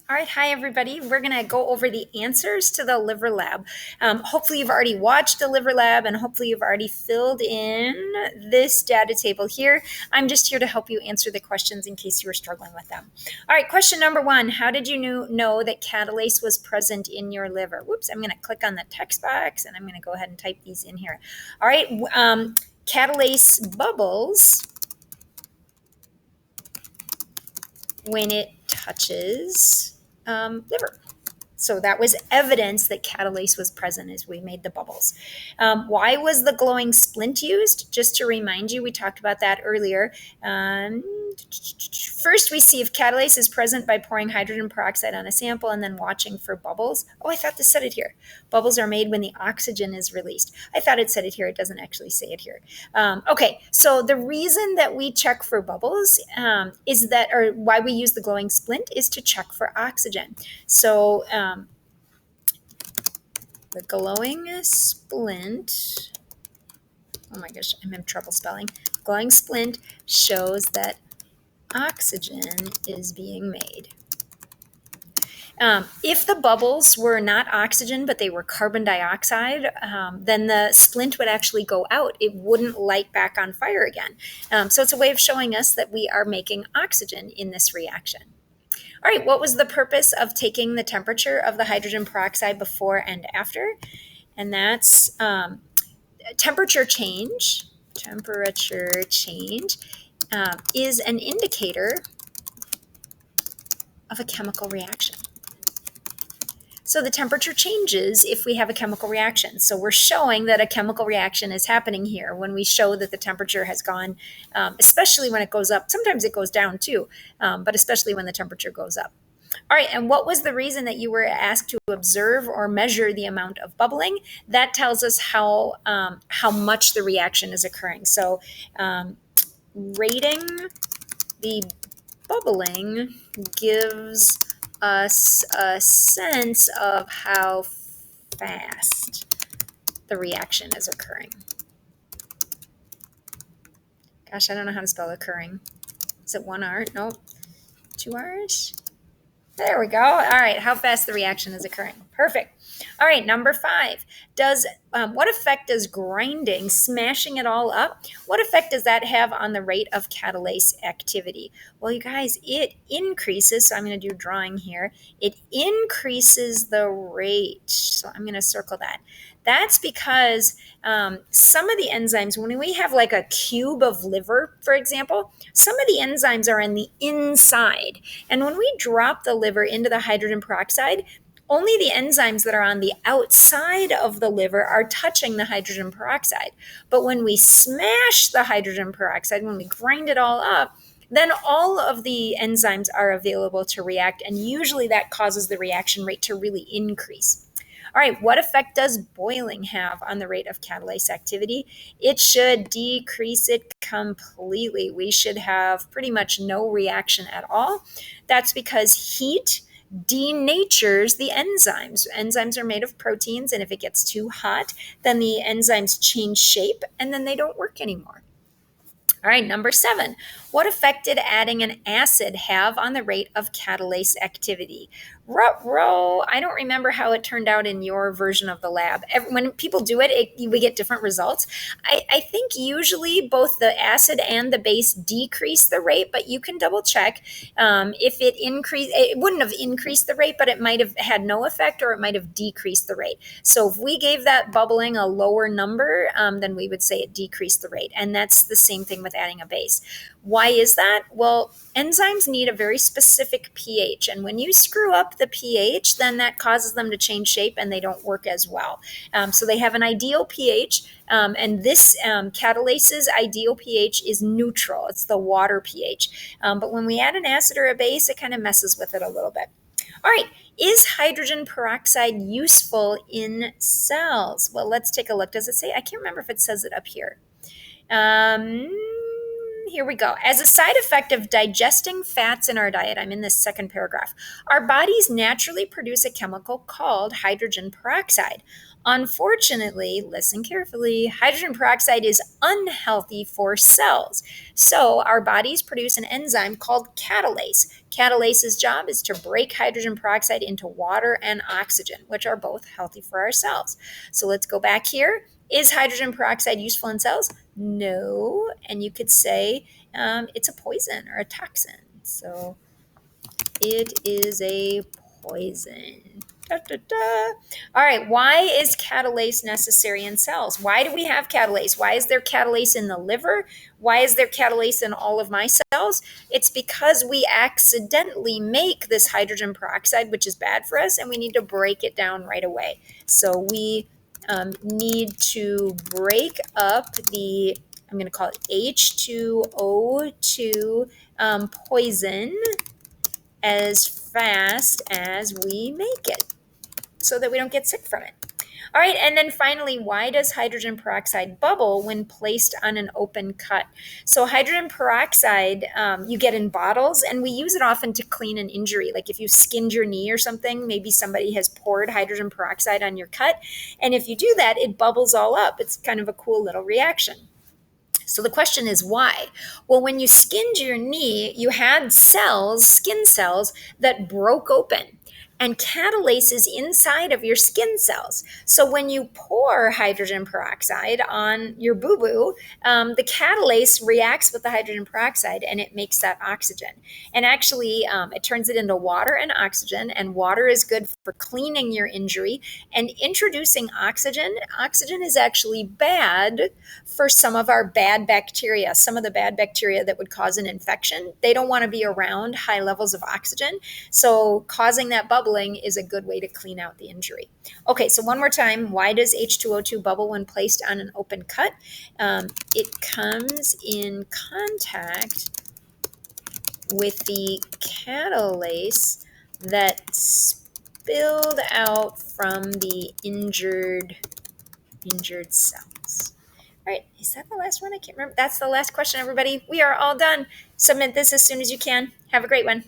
All right, hi everybody. We're going to go over the answers to the liver lab. Hopefully you've already watched the liver lab and hopefully you've already filled in this data table here. I'm just here to help you answer the questions in case you were struggling with them. All right, question number 1. How did you know that catalase was present in your liver? Whoops, I'm going to click on the text box and I'm going to go ahead and type these in here. All right, catalase bubbles when it touches liver. So that was evidence that catalase was present as we made the bubbles. Why was the glowing splint used? Just to remind you, we talked about that earlier. First, we see if catalase is present by pouring hydrogen peroxide on a sample and then watching for bubbles. Oh, I thought this said it here. Bubbles are made when the oxygen is released. I thought it said it here. It doesn't actually say it here. Okay, so the reason that we check for bubbles is that, or why we use the glowing splint is to check for oxygen. So the glowing splint, oh my gosh, I'm having trouble spelling. Glowing splint shows that oxygen is being made. If the bubbles were not oxygen, but they were carbon dioxide, then the splint would actually go out. It wouldn't light back on fire again. So it's a way of showing us that we are making oxygen in this reaction. All right, what was the purpose of taking the temperature of the hydrogen peroxide before and after? And that's temperature change. Temperature change is an indicator of a chemical reaction. So the temperature changes if we have a chemical reaction. So we're showing that a chemical reaction is happening here when we show that the temperature has gone, especially when it goes up. Sometimes it goes down too, but especially when the temperature goes up. All right, and what was the reason that you were asked to observe or measure the amount of bubbling? That tells us how much the reaction is occurring. So rating the bubbling gives us a sense of how fast the reaction is occurring. Gosh, I don't know how to spell occurring. Is it 1 R? Nope. 2 R's? There we go. All right, how fast the reaction is occurring. Perfect. All right, number 5. What effect does grinding, smashing it all up, what effect does that have on the rate of catalase activity? Well, you guys, it increases, so I'm going to do drawing here. It increases the rate. So I'm going to circle that. That's because some of the enzymes, when we have like a cube of liver, for example, some of the enzymes are in the inside. And when we drop the liver into the hydrogen peroxide, only the enzymes that are on the outside of the liver are touching the hydrogen peroxide. But when we smash the hydrogen peroxide, when we grind it all up, then all of the enzymes are available to react. And usually that causes the reaction rate to really increase. All right, what effect does boiling have on the rate of catalase activity? It should decrease it completely. We should have pretty much no reaction at all. That's because heat denatures the enzymes. Enzymes are made of proteins, and if it gets too hot, then the enzymes change shape and then they don't work anymore. All right, number 7. What effect did adding an acid have on the rate of catalase activity? I don't remember how it turned out in your version of the lab. When people do it, we get different results. I think usually both the acid and the base decrease the rate, but you can double check. If it increased, it wouldn't have increased the rate, but it might have had no effect or it might have decreased the rate. So if we gave that bubbling a lower number, then we would say it decreased the rate. And that's the same thing with adding a base. Why is that? Well, enzymes need a very specific pH, and when you screw up the pH, then that causes them to change shape and they don't work as well. So they have an ideal pH, and this catalase's ideal pH is neutral. It's the water pH. But when we add an acid or a base, it kind of messes with it a little bit. All right, is hydrogen peroxide useful in cells? Well, let's take a look. Does it say? I can't remember if it says it up here. Here we go. As a side effect of digesting fats in our diet, I'm in this second paragraph, our bodies naturally produce a chemical called hydrogen peroxide. Unfortunately, listen carefully, hydrogen peroxide is unhealthy for cells. So our bodies produce an enzyme called catalase. Catalase's job is to break hydrogen peroxide into water and oxygen, which are both healthy for our cells. So let's go back here. Is hydrogen peroxide useful in cells? No. And you could say it's a poison or a toxin. So it is a poison. Da, da, da. All right, why is catalase necessary in cells? Why do we have catalase? Why is there catalase in the liver? Why is there catalase in all of my cells? It's because we accidentally make this hydrogen peroxide, which is bad for us, and we need to break it down right away. So we need to break up the, I'm going to call it H2O2 poison as fast as we make it so that we don't get sick from it. All right, and then finally, why does hydrogen peroxide bubble when placed on an open cut? So hydrogen peroxide you get in bottles, and we use it often to clean an injury. Like if you skinned your knee or something, maybe somebody has poured hydrogen peroxide on your cut, and if you do that, it bubbles all up. It's kind of a cool little reaction. So the question is why? Well, when you skinned your knee, you had cells, skin cells, that broke open. And catalase is inside of your skin cells. So when you pour hydrogen peroxide on your boo-boo, the catalase reacts with the hydrogen peroxide and it makes that oxygen. And actually, it turns it into water and oxygen. And water is good for cleaning your injury. And introducing oxygen, oxygen is actually bad for some of our bad bacteria, some of the bad bacteria that would cause an infection. They don't want to be around high levels of oxygen. So causing that bubbling is a good way to clean out the injury. Okay, so one more time, why does H2O2 bubble when placed on an open cut? It comes in contact with the catalase that spilled out from the injured cells. All right, is that the last one? I can't remember. That's the last question, everybody. We are all done. Submit this as soon as you can. Have a great one.